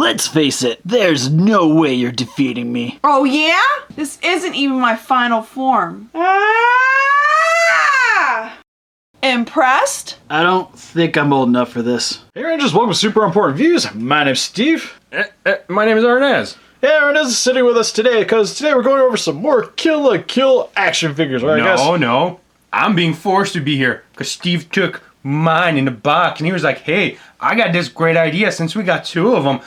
Let's face it, there's no way you're defeating me. Oh yeah? This isn't even my final form. Impressed? I don't think I'm old enough for this. Hey Rangers, welcome to Super Important Views. My name's Steve. My name is Arnes. Yeah, Arnes is sitting with us today because today we're going over some more Kill la Kill action figures, right guys? No. I'm being forced to be here because Steve took mine in the box and he was like, hey, I got this great idea. Since we got two of them,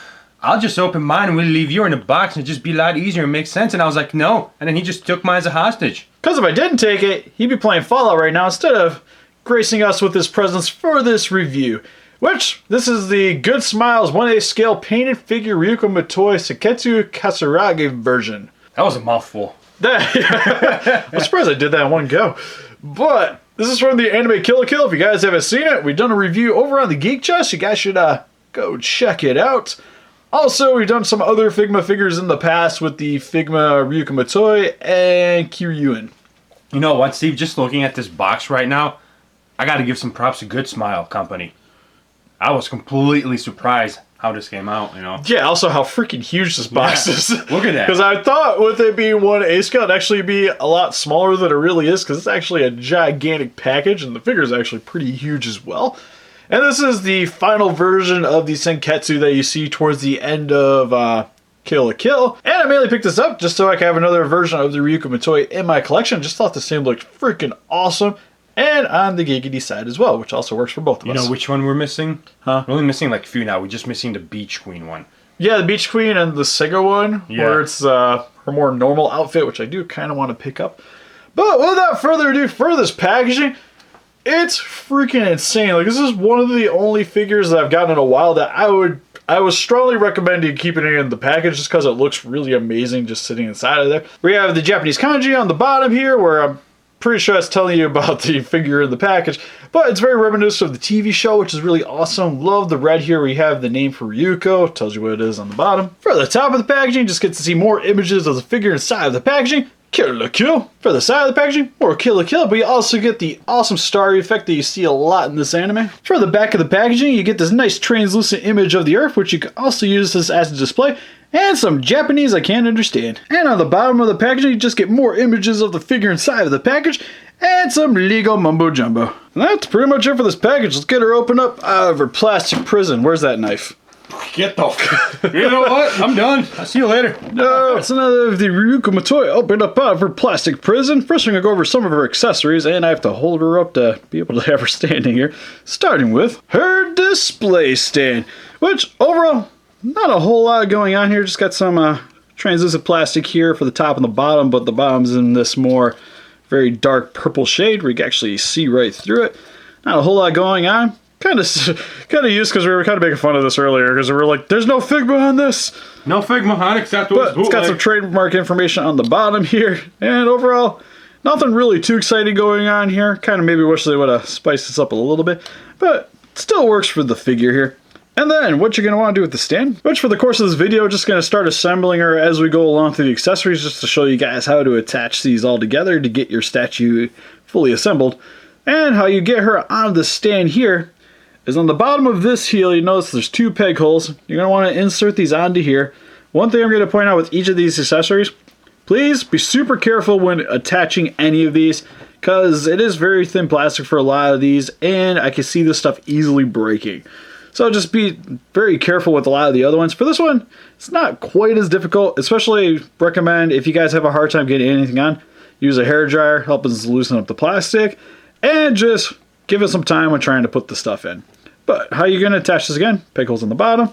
I'll just open mine and we'll leave you in the box and it'd just be a lot easier and make sense. And I was like, no. And then he just took mine as a hostage. Because if I didn't take it, he'd be playing Fallout right now instead of gracing us with his presence for this review. Which, this is the Good Smiles 1/8 scale painted figure Ryuko Matoi Senketsu Kisaragi version. That was a mouthful. I'm surprised I did that in one go. But this is from the anime Kill la Kill. If you guys haven't seen it, we've done a review over on the Geek Chest. You guys should go check it out. Also, we've done some other Figma figures in the past with the Figma Ryuko Matoi and Kiryuin. You know what, Steve? Just looking at this box right now, I got to give some props to Good Smile Company. I was completely surprised how this came out, you know? Yeah, also how freaking huge this box is. Look at that. Because I thought with it being 1/8 scale, it'd actually be a lot smaller than it really is, because it's actually a gigantic package, and the figure is actually pretty huge as well. And this is the final version of the Senketsu that you see towards the end of Kill la Kill. And I mainly picked this up just so I could have another version of the Ryuko Matoi in my collection. Just thought this thing looked freaking awesome. And on the giggity side as well, which also works for both of us. You know which one we're missing? Huh? We're only missing like a few now. We're just missing the Beach Queen one. Yeah, the Beach Queen and the Sega one, where it's her more normal outfit, which I do kind of want to pick up. But without further ado, for this packaging, it's freaking insane. Like, this is one of the only figures that I've gotten in a while that I would strongly recommend you keeping it in the package just because it looks really amazing just sitting inside of there. We have the Japanese kanji on the bottom here, where I'm pretty sure it's telling you about the figure in the package, but it's very reminiscent of the TV show, which is really awesome. Love the red here. We have the name for Ryuko, tells you what it is on the bottom. For the top of the packaging, just get to see more images of the figure inside of the packaging. Kill la Kill. For the side of the packaging, more Kill la Kill, but you also get the awesome starry effect that you see a lot in this anime. For the back of the packaging, you get this nice translucent image of the Earth, which you can also use this as a display, and some Japanese I can't understand. And on the bottom of the packaging, you just get more images of the figure inside of the package, and some Lego mumbo jumbo. And that's pretty much it for this package. Let's get her opened up out of her plastic prison. Where's that knife? Get the You know what? I'm done. I'll see you later. No, it's another of the Ryuko Matoi opened up out of her plastic prison. First, I'm going to go over some of her accessories, and I have to hold her up to be able to have her standing here. Starting with her display stand, which overall, not a whole lot going on here. Just got some translucent plastic here for the top and the bottom, but the bottom's in this more very dark purple shade where you can actually see right through it. Not a whole lot going on. Kind of used because we were kind of making fun of this earlier because we were like, there's no Figma on this. No Figma on except what's it's got some trademark information on the bottom here. And overall, nothing really too exciting going on here. Kind of maybe wish they would have spiced this up a little bit. But it still works for the figure here. And then what you're going to want to do with the stand, which for the course of this video, just going to start assembling her as we go along through the accessories just to show you guys how to attach these all together to get your statue fully assembled. And how you get her on the stand here is on the bottom of this heel, you notice there's two peg holes. You're going to want to insert these onto here. One thing I'm going to point out with each of these accessories, please be super careful when attaching any of these because it is very thin plastic for a lot of these and I can see this stuff easily breaking. So just be very careful with a lot of the other ones. For this one, it's not quite as difficult, especially recommend if you guys have a hard time getting anything on, use a hairdryer, help us loosen up the plastic, and just give it some time when trying to put the stuff in. But how you're going to attach this again, peg holes on the bottom,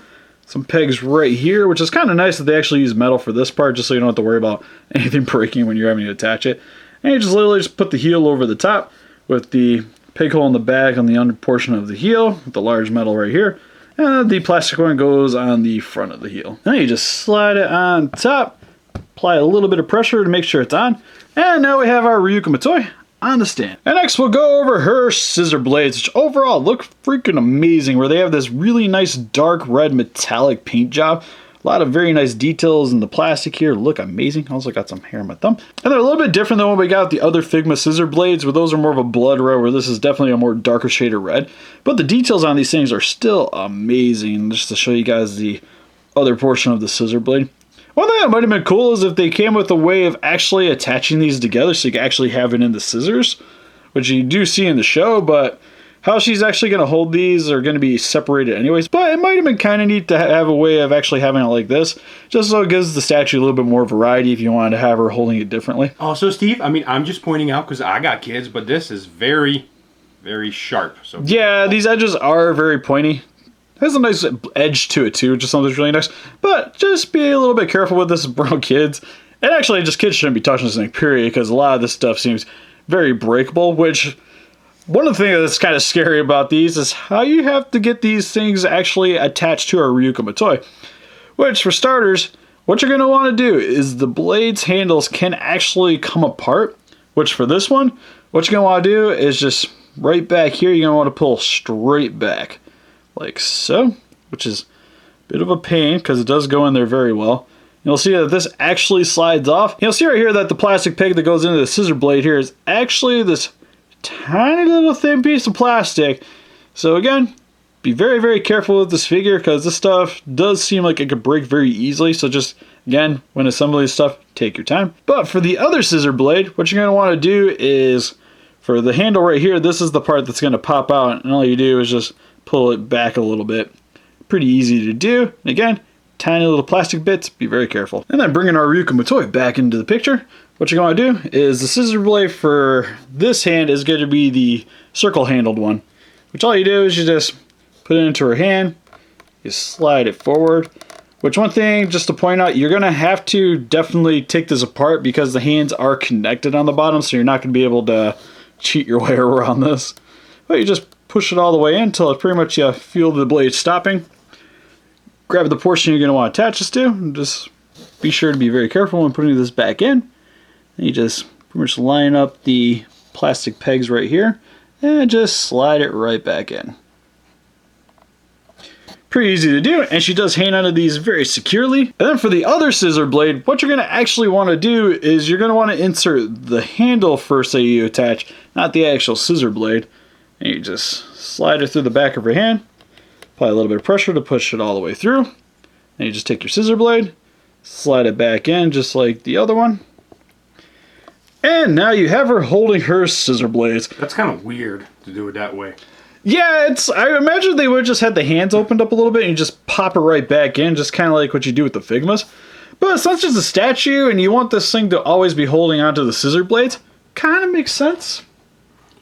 some pegs right here, which is kind of nice that they actually use metal for this part, just so you don't have to worry about anything breaking when you're having to attach it. And you just literally just put the heel over the top with the peg hole in the back on the under portion of the heel, with the large metal right here, and the plastic one goes on the front of the heel. Then you just slide it on top, apply a little bit of pressure to make sure it's on, and now we have our Ryuko Matoi on the stand. And next we'll go over her Scissor Blades, which overall look freaking amazing, where they have this really nice dark red metallic paint job. A lot of very nice details in the plastic here, look amazing. Also got some hair on my thumb. And they're a little bit different than what we got with the other Figma Scissor Blades, where those are more of a blood red, where this is definitely a more darker shade of red. But the details on these things are still amazing. Just to show you guys the other portion of the scissor blade. One thing that might have been cool is if they came with a way of actually attaching these together so you can actually have it in the scissors, which you do see in the show, but how she's actually going to hold these are going to be separated anyways. But it might have been kind of neat to have a way of actually having it like this, just so it gives the statue a little bit more variety if you wanted to have her holding it differently. Also, Steve, I mean, I'm just pointing out because I got kids, but this is very, very sharp. So yeah, these edges are very pointy. Has a nice edge to it too, which is something that's really nice. But just be a little bit careful with this around kids. And actually, just kids shouldn't be touching this thing, period, because a lot of this stuff seems very breakable, which one of the things that's kind of scary about these is how you have to get these things actually attached to a Ryuko Matoi. Which, for starters, what you're going to want to do is the blade's handles can actually come apart. Which, for this one, what you're going to want to do is just right back here, you're going to want to pull straight back. Like so, which is a bit of a pain because it does go in there very well. You'll see that this actually slides off. You'll see right here that the plastic peg that goes into the scissor blade here is actually this tiny little thin piece of plastic. So again, be very, very careful with this figure because this stuff does seem like it could break very easily. So just, again, when assembling this stuff, take your time. But for the other scissor blade, what you're going to want to do is, for the handle right here, this is the part that's going to pop out. And all you do is just pull it back a little bit. Pretty easy to do. Again, tiny little plastic bits, be very careful. And then bringing our Ryuko Matoi back into the picture, what you're going to do is the scissor blade for this hand is going to be the circle handled one. Which all you do is you just put it into her hand, you slide it forward. Which one thing, just to point out, you're going to have to definitely take this apart because the hands are connected on the bottom, so you're not going to be able to cheat your way around this. But you just push it all the way in until it pretty much you feel the blade stopping. Grab the portion you're going to want to attach this to. And just be sure to be very careful when putting this back in. And you just pretty much line up the plastic pegs right here and just slide it right back in. Pretty easy to do, and she does hang onto these very securely. And then for the other scissor blade, what you're going to actually want to do is you're going to want to insert the handle first that you attach, not the actual scissor blade. And you just slide it through the back of your hand, apply a little bit of pressure to push it all the way through. And you just take your scissor blade, slide it back in just like the other one. And now you have her holding her scissor blades. That's kind of weird to do it that way. Yeah, I imagine they would have just had the hands opened up a little bit and you just pop it right back in, just kind of like what you do with the Figmas. But since it's a statue and you want this thing to always be holding onto the scissor blades, kind of makes sense.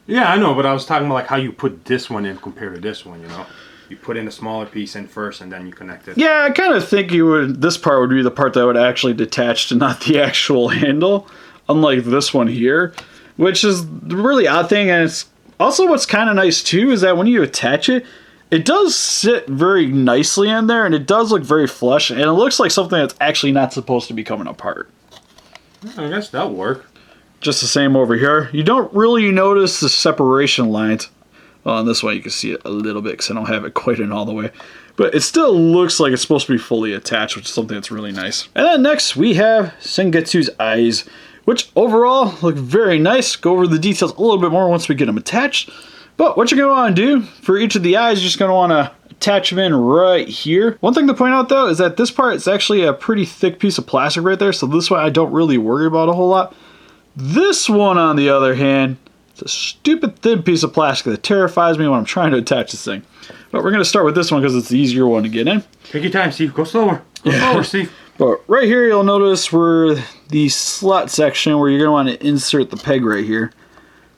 Yeah, I know, but I was talking about like how you put this one in compared to this one, you know? You put in a smaller piece in first and then you connect it. Yeah, I kind of think this part would be the part that would actually detach to not the actual handle, unlike this one here, which is the really odd thing. And it's also what's kind of nice too is that when you attach it, it does sit very nicely in there and it does look very flush and it looks like something that's actually not supposed to be coming apart. I guess that'll work. Just the same over here. You don't really notice the separation lines. Well, on this one you can see it a little bit because I don't have it quite in all the way. But it still looks like it's supposed to be fully attached, which is something that's really nice. And then next we have Senketsu's eyes, which overall look very nice. Go over the details a little bit more once we get them attached. But what you're going to want to do for each of the eyes, you're just going to want to attach them in right here. One thing to point out though is that this part is actually a pretty thick piece of plastic right there. So this one I don't really worry about a whole lot. This one, on the other hand, it's a stupid thin piece of plastic that terrifies me when I'm trying to attach this thing. But we're going to start with this one because it's the easier one to get in. Take your time, Steve. Go slower. Go slower, Steve. But right here, you'll notice where the slot section where you're going to want to insert the peg right here.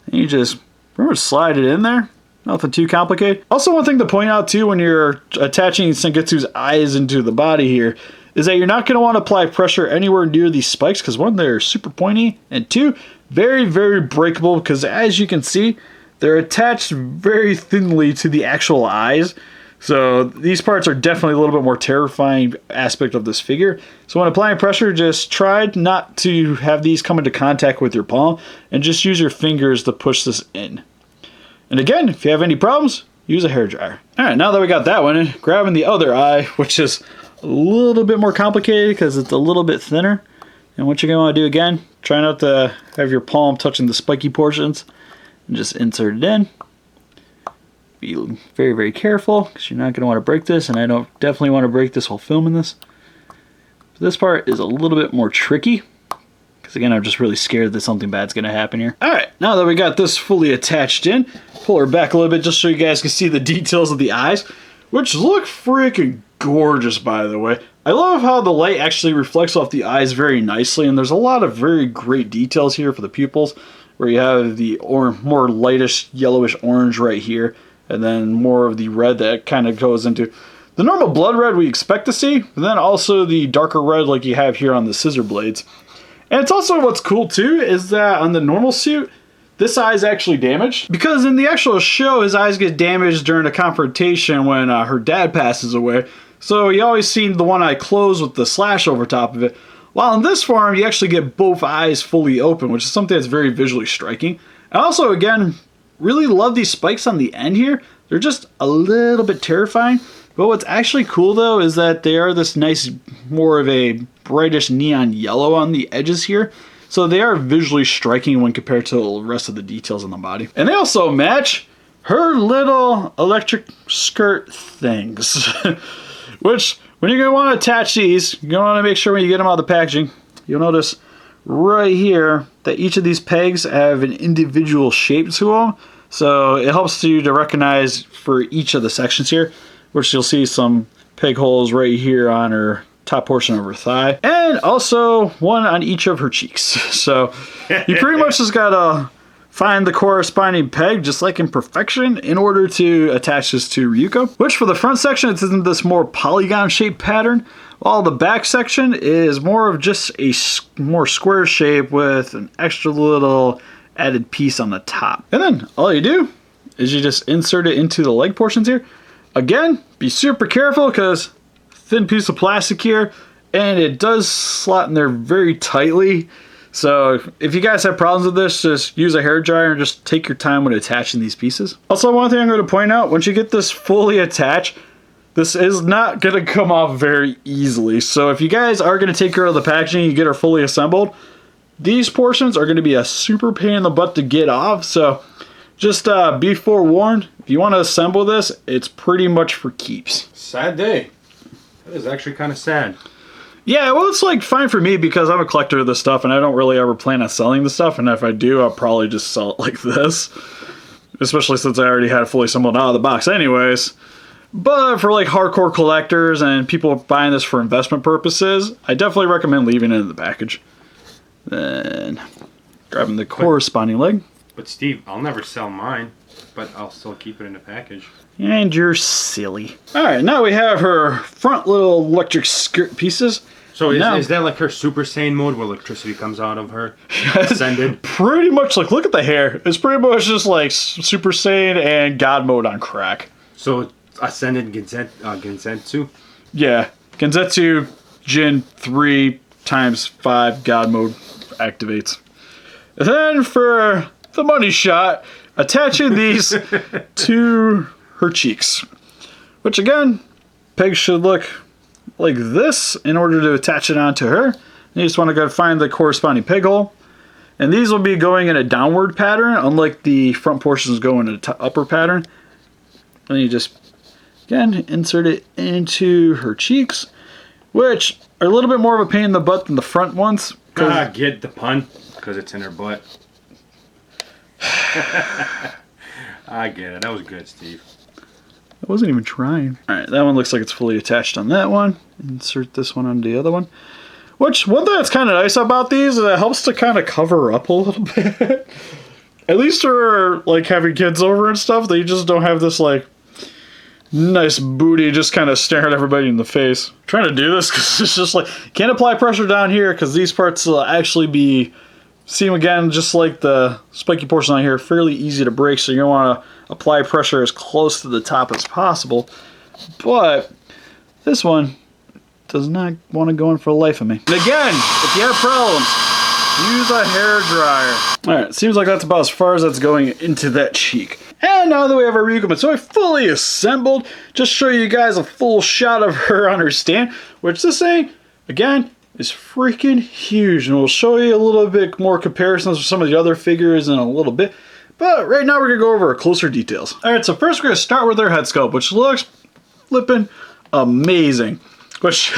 And you just pretty much slide it in there. Nothing too complicated. Also, one thing to point out too when you're attaching Senketsu's eyes into the body here is that you're not going to want to apply pressure anywhere near these spikes because one, they're super pointy, and two, very, very breakable because as you can see, they're attached very thinly to the actual eyes. So these parts are definitely a little bit more terrifying aspect of this figure. So when applying pressure, just try not to have these come into contact with your palm and just use your fingers to push this in. And again, if you have any problems, use a hairdryer. All right, now that we got that one in, grabbing the other eye, which is a little bit more complicated because it's a little bit thinner. And what you're going to want to do again, try not to have your palm touching the spiky portions and just insert it in. Be very, very careful because you're not going to want to break this, and I don't definitely want to break this while filming this. So this part is a little bit more tricky. Because again, I'm just really scared that something bad's going to happen here. Alright, now that we got this fully attached in, pull her back a little bit just so you guys can see the details of the eyes. Which look freaking gorgeous, by the way. I love how the light actually reflects off the eyes very nicely. And there's a lot of very great details here for the pupils. Where you have the more lightish yellowish orange right here. And then more of the red that kind of goes into the normal blood red we expect to see. And then also the darker red like you have here on the Scissor Blades. And it's also what's cool too is that on the normal suit, this eye is actually damaged. Because in the actual show, his eyes get damaged during a confrontation when her dad passes away. So you always see the one eye closed with the slash over top of it. While in this form, you actually get both eyes fully open, which is something that's very visually striking. And also, again, really love these spikes on the end here. They're just a little bit terrifying. But what's actually cool though is that they are this nice, more of a brightish neon yellow on the edges here. So they are visually striking when compared to the rest of the details on the body. And they also match her little electric skirt things. Which, when you're going to want to attach these, you're going to want to make sure when you get them out of the packaging, you'll notice right here that each of these pegs have an individual shape to them. So it helps you to recognize for each of the sections here. Which you'll see some peg holes right here on her top portion of her thigh. And also one on each of her cheeks. So you pretty much just gotta find the corresponding peg, just like in Perfection, in order to attach this to Ryuko. Which for the front section, it's in this more polygon shaped pattern. While the back section is more of just a more square shape with an extra little added piece on the top. And then all you do is you just insert it into the leg portions here. Again, be super careful because thin piece of plastic here and it does slot in there very tightly. So if you guys have problems with this, just use a hairdryer and just take your time when attaching these pieces. Also, one thing I'm going to point out, once you get this fully attached, this is not going to come off very easily. So if you guys are going to take care of the packaging, you get her fully assembled, these portions are going to be a super pain in the butt to get off. So just be forewarned, if you want to assemble this, it's pretty much for keeps. Sad day. That is actually kind of sad. Yeah, well, it's like fine for me because I'm a collector of this stuff and I don't really ever plan on selling the stuff. And if I do, I'll probably just sell it like this. Especially since I already had it fully assembled out of the box anyways. But for like hardcore collectors and people buying this for investment purposes, I definitely recommend leaving it in the package. Then grabbing the corresponding leg. But Steve, I'll never sell mine, but I'll still keep it in the package. And you're silly. Alright, now we have her front little electric skirt pieces. So is that like her Super Saiyan mode where electricity comes out of her? Ascended? Pretty much, like, look at the hair. It's pretty much just like Super Saiyan and God mode on crack. So Ascended Gensetsu? Yeah. Gensetsu Jin 3 × 5 God mode activates. And then for the money shot, attaching these to her cheeks. Which again, pegs should look like this in order to attach it onto her. You just want to go find the corresponding peg hole. And these will be going in a downward pattern, unlike the front portions go in an upper pattern. And you just, again, insert it into her cheeks, which are a little bit more of a pain in the butt than the front ones. Get the pun, because it's in her butt. I get it. That was good, Steve. I wasn't even trying. Alright, that one looks like it's fully attached on that one. Insert this one on the other one. Which, one thing that's kind of nice about these is it helps to kind of cover up a little bit. At least for, like, having kids over and stuff, they just don't have this, like, nice booty just kind of staring everybody in the face. I'm trying to do this because it's just like, can't apply pressure down here because these parts will actually be, see them again, just like the spiky portion on here, fairly easy to break, so you want to apply pressure as close to the top as possible. But this one does not want to go in for the life of me. And again, if you have problems, use a hairdryer. Alright, seems like that's about as far as that's going into that cheek. And now that we have our Ryuko Matoi fully assembled, just show you guys a full shot of her on her stand, which this thing, again, is freaking huge. And we'll show you a little bit more comparisons with some of the other figures in a little bit. But right now we're going to go over our closer details. Alright, so first we're going to start with her head sculpt, which looks flippin' amazing. Which,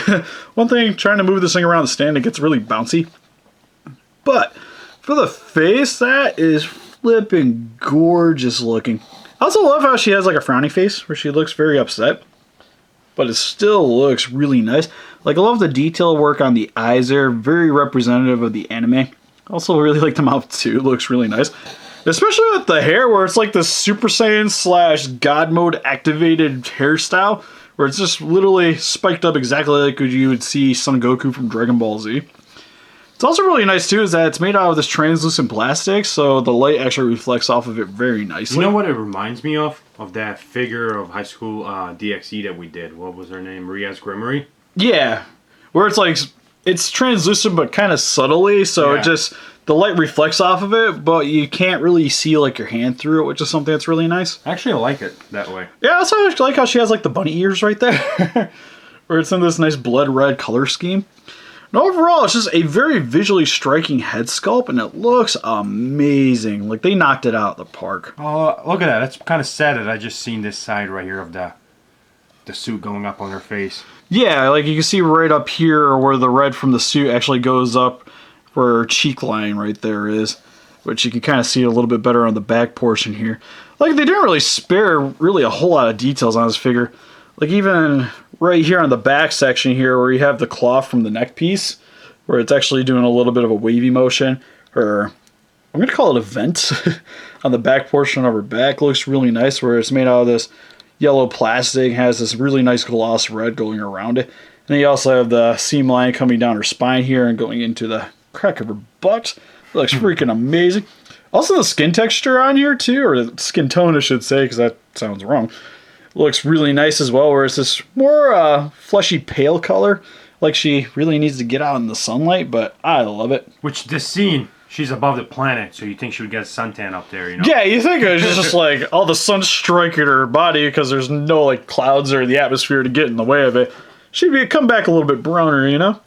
one thing, trying to move this thing around the stand, it gets really bouncy. But for the face, that is flipping gorgeous looking. I also love how she has like a frowny face where she looks very upset. But it still looks really nice. Like, I love the detail work on the eyes there. Very representative of the anime. Also really like the mouth too. Looks really nice. Especially with the hair where it's like the Super Saiyan / God mode activated hairstyle. Where it's just literally spiked up exactly like you would see Son Goku from Dragon Ball Z. It's also really nice too is that it's made out of this translucent plastic, so the light actually reflects off of it very nicely. You know what it reminds me of? Of that figure of high school DXE that we did. What was her name? Ria's Grimory? Yeah. Where it's like, it's translucent but kind of subtly, so it just, the light reflects off of it, but you can't really see like your hand through it, which is something that's really nice. Actually, I like it that way. Yeah, I also like how she has like the bunny ears right there. Where it's in this nice blood red color scheme. And overall, it's just a very visually striking head sculpt, and it looks amazing. Like, they knocked it out of the park. Oh, look at that. That's kind of sad that I just seen this side right here of the suit going up on her face. Yeah, like you can see right up here where the red from the suit actually goes up where her cheek line right there is. Which you can kind of see a little bit better on the back portion here. Like, they didn't really spare really a whole lot of details on this figure. Like, even right here on the back section here where you have the cloth from the neck piece, where it's actually doing a little bit of a wavy motion, or I'm going to call it a vent on the back portion of her back. Looks really nice where it's made out of this yellow plastic, has this really nice gloss red going around it. And then you also have the seam line coming down her spine here and going into the crack of her butt. Looks freaking amazing. Also the skin texture on here too, or the skin tone I should say, because that sounds wrong. Looks really nice as well, where it's this more fleshy pale color. Like she really needs to get out in the sunlight, but I love it. Which this scene, she's above the planet, so you think she would get a suntan up there, you know? Yeah, you think it's just like all the sun striking her body because there's no like clouds or the atmosphere to get in the way of it. She'd come back a little bit browner, you know?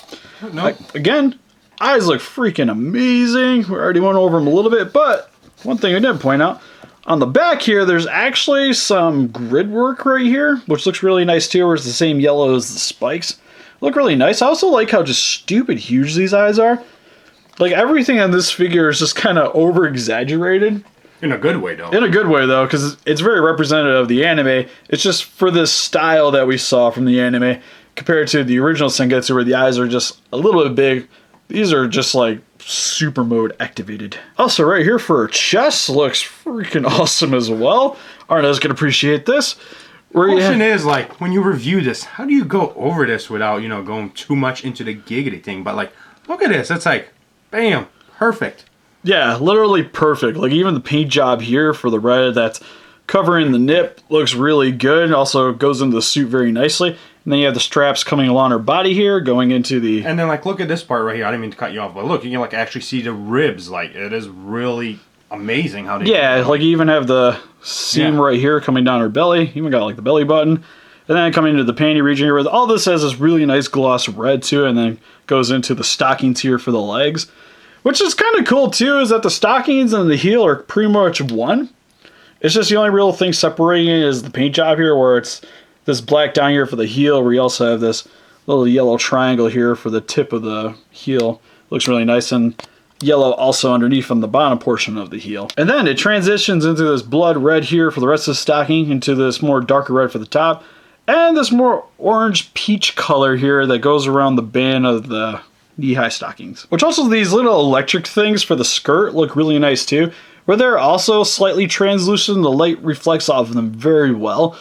No. Like, again, eyes look freaking amazing. We already went over them a little bit, but one thing I did point out, on the back here, there's actually some grid work right here, which looks really nice too, where it's the same yellow as the spikes. Look really nice. I also like how just stupid huge these eyes are. Like, everything on this figure is just kind of over-exaggerated. In a good way, though. In a good way, though, because it's very representative of the anime. It's just for this style that we saw from the anime, compared to the original Senketsu, where the eyes are just a little bit big. These are just, like, super mode activated. Also, right here for her chest, looks freaking awesome as well. Arnes can appreciate this. The question is, like, when you review this, how do you go over this without, you know, going too much into the giggity thing? But, like, look at this. It's like, bam, perfect. Yeah, literally perfect. Like, even the paint job here for the red that's covering the nip looks really good. Also goes into the suit very nicely. And then you have the straps coming along her body here, going into the... And then, like, look at this part right here. I didn't mean to cut you off, but look, you can, like, actually see the ribs. Like, it is really amazing how they... Yeah, like, you even have the seam right here coming down her belly. Even got, like, the belly button. And then coming into the panty region here, all this has this really nice gloss red, too, and then goes into the stockings here for the legs. Which is kind of cool, too, is that the stockings and the heel are pretty much one. It's just the only real thing separating it is the paint job here, where it's this black down here for the heel, where you also have this little yellow triangle here for the tip of the heel. Looks really nice, and yellow also underneath on the bottom portion of the heel. And then it transitions into this blood red here for the rest of the stocking, into this more darker red for the top, and this more orange peach color here that goes around the band of the knee-high stockings. Which also, these little electric things for the skirt look really nice too, where they're also slightly translucent. The light reflects off of them very well.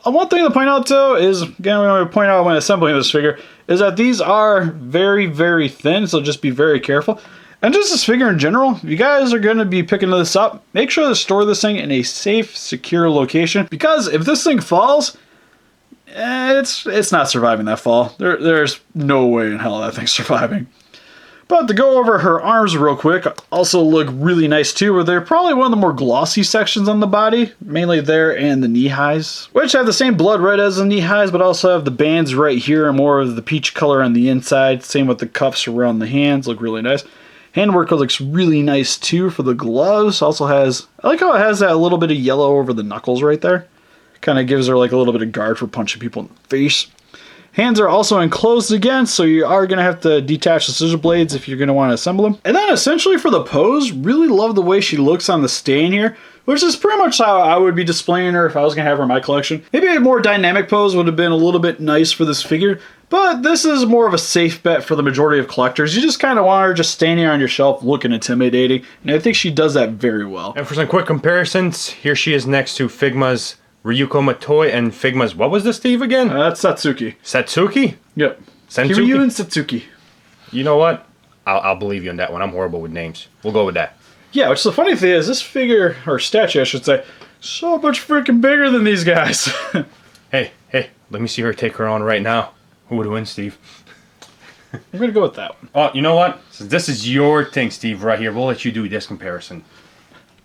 One thing to point out, though, is, again, we want to point out when assembling this figure, is that these are very, very thin, so just be very careful. And just this figure in general, if you guys are going to be picking this up, make sure to store this thing in a safe, secure location, because if this thing falls, it's not surviving that fall. There's no way in hell that thing's surviving. But to go over her arms real quick, also look really nice too, where they're probably one of the more glossy sections on the body, mainly there and the knee highs, which have the same blood red as the knee highs, but also have the bands right here and more of the peach color on the inside. Same with the cuffs around the hands, look really nice. Handwork looks really nice too for the gloves. Also has, I like how it has that little bit of yellow over the knuckles right there. Kind of gives her like a little bit of guard for punching people in the face. Hands are also enclosed again, so you are going to have to detach the scissor blades if you're going to want to assemble them. And then essentially for the pose, really love the way she looks on the stand here, which is pretty much how I would be displaying her if I was going to have her in my collection. Maybe a more dynamic pose would have been a little bit nice for this figure, but this is more of a safe bet for the majority of collectors. You just kind of want her just standing on your shelf looking intimidating, and I think she does that very well. And for some quick comparisons, here she is next to Figma's Ryuko Matoi and Figma's, what was this, Steve, again? That's Satsuki. Satsuki? Yep. Sensuki? Kiryu and Satsuki. You know what? I'll believe you on that one. I'm horrible with names. We'll go with that. Yeah, which the funny thing is, this figure, or statue I should say, so much freaking bigger than these guys. Hey, let me see her take her on right now. Who would win, Steve? I'm going to go with that one. Oh, you know what? So this is your thing, Steve, right here. We'll let you do this comparison.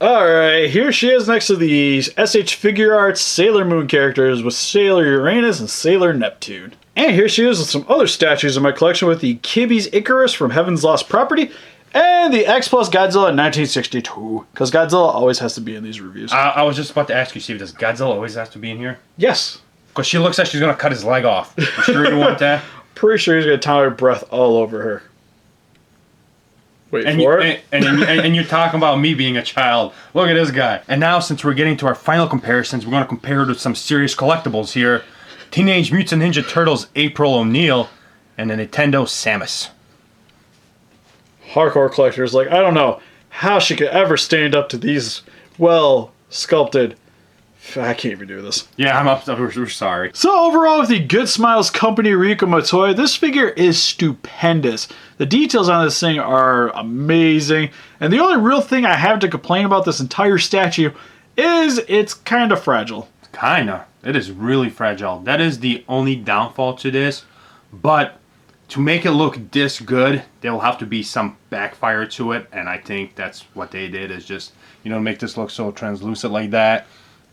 Alright, here she is next to the SH Figure Arts Sailor Moon characters with Sailor Uranus and Sailor Neptune. And here she is with some other statues in my collection with the Kibi's Icarus from Heaven's Lost Property and the X Plus Godzilla in 1962. Because Godzilla always has to be in these reviews. I was just about to ask you, Steve, does Godzilla always have to be in here? Yes. Because she looks like she's going to cut his leg off. You sure you want that? Pretty sure he's going to tie her breath all over her. Wait for it. And you're talking about me being a child. Look at this guy. And now, since we're getting to our final comparisons, we're going to compare it to some serious collectibles here. Teenage Mutant Ninja Turtles April O'Neil and the Nintendo Samus. Hardcore collectors, like, I don't know how she could ever stand up to these well-sculpted... I can't even do this. Yeah, we're sorry. So overall, with the Good Smiles Company Ryuko Matoi, this figure is stupendous. The details on this thing are amazing. And the only real thing I have to complain about this entire statue is it's kind of fragile. Kinda. It is really fragile. That is the only downfall to this. But to make it look this good, there will have to be some backfire to it. And I think that's what they did, is just, make this look so translucent like that.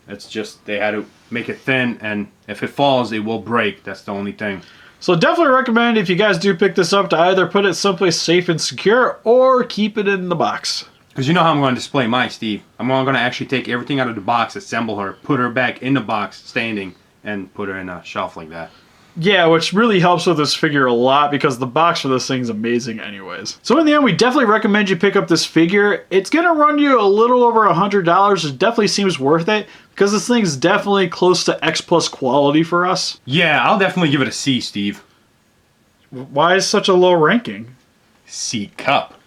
It's just, they had to make it thin, and if it falls, it will break. That's the only thing. So definitely recommend, if you guys do pick this up, to either put it someplace safe and secure, or keep it in the box. Because you know how I'm going to display mine, Steve. I'm going to actually take everything out of the box, assemble her, put her back in the box, standing, and put her in a shelf like that. Yeah, which really helps with this figure a lot, because the box for this thing's amazing anyways. So in the end, we definitely recommend you pick up this figure. It's going to run you a little over $100. It definitely seems worth it, because this thing's definitely close to X Plus quality for us. Yeah, I'll definitely give it a C, Steve. Why is such a low ranking? C cup.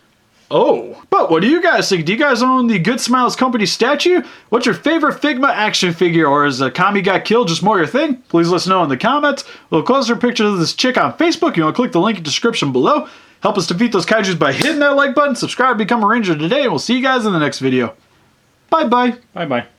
Oh, but what do you guys think? Do you guys own the Good Smiles Company statue? What's your favorite Figma action figure, or is Kami Got Killed just more your thing? Please let us know in the comments. We'll closer pictures of this chick on Facebook. You want to click the link in the description below. Help us defeat those kaijus by hitting that like button, subscribe, become a ranger today, and we'll see you guys in the next video. Bye-bye. Bye-bye.